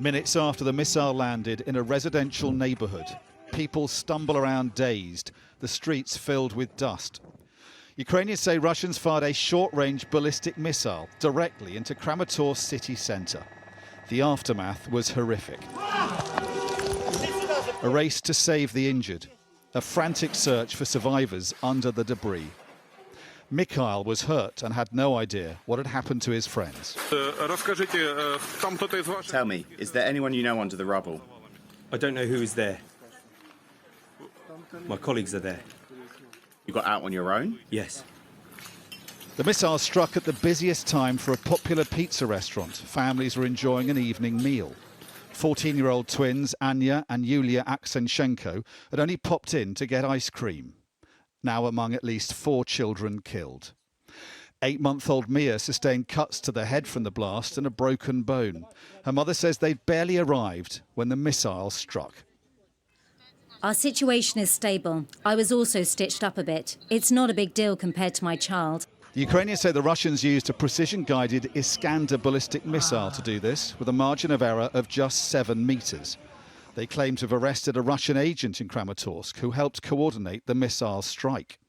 Minutes after the missile landed in a residential neighborhood, people stumble around dazed, the streets filled with dust. Ukrainians say Russians fired a short-range ballistic missile directly into Kramatorsk city centre. The aftermath was horrific. A race to save the injured, a frantic search for survivors under the debris. Mikhail was hurt and had no idea what had happened to his friends. Tell me, is there anyone you know under the rubble? I don't know who is there. My colleagues are there. You got out on your own? Yes. The missile struck at the busiest time for a popular pizza restaurant. Families were enjoying an evening meal. 14-year-old twins Anya and Yulia Aksenchenko had only popped in to get ice cream. Now among at least 4 children killed. 8-month-old Mia sustained cuts to the head from the blast and a broken bone. Her mother says they'd barely arrived when the missile struck. Our situation is stable. I was also stitched up a bit. It's not a big deal compared to my child. The Ukrainians say the Russians used a precision-guided Iskander ballistic missile to do this, with a margin of error of just 7 metres. They claim to have arrested a Russian agent in Kramatorsk who helped coordinate the missile strike.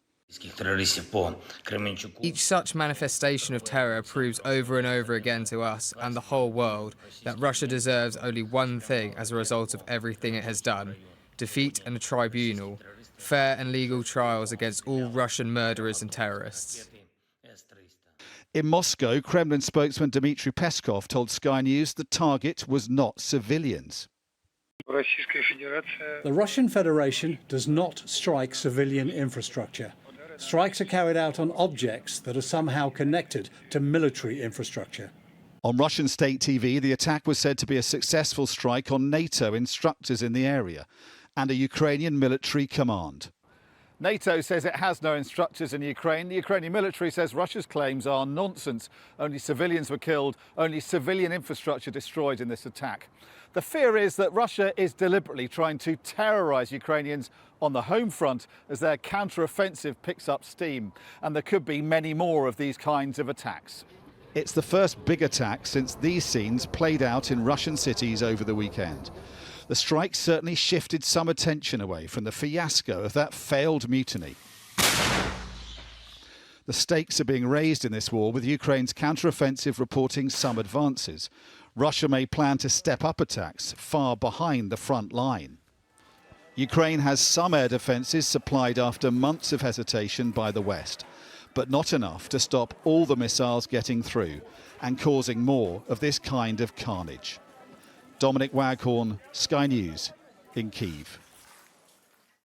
Each such manifestation of terror proves over and over again to us and the whole world that Russia deserves only one thing as a result of everything it has done: defeat and a tribunal, fair and legal trials against all Russian murderers and terrorists. In Moscow, Kremlin spokesman Dmitry Peskov told Sky News the target was not civilians. The Russian Federation does not strike civilian infrastructure. Strikes are carried out on objects that are somehow connected to military infrastructure. On Russian state TV, the attack was said to be a successful strike on NATO instructors in the area and a Ukrainian military command. NATO says it has no instructors in Ukraine. The Ukrainian military says Russia's claims are nonsense. Only civilians were killed, only civilian infrastructure destroyed in this attack. The fear is that Russia is deliberately trying to terrorise Ukrainians on the home front as their counter-offensive picks up steam. And there could be many more of these kinds of attacks. It's the first big attack since these scenes played out in Russian cities over the weekend. The strike certainly shifted some attention away from the fiasco of that failed mutiny. The stakes are being raised in this war, with Ukraine's counter-offensive reporting some advances. Russia may plan to step up attacks far behind the front line. Ukraine has some air defences supplied after months of hesitation by the West, but not enough to stop all the missiles getting through and causing more of this kind of carnage. Dominic, Waghorn, Sky News in Kyiv.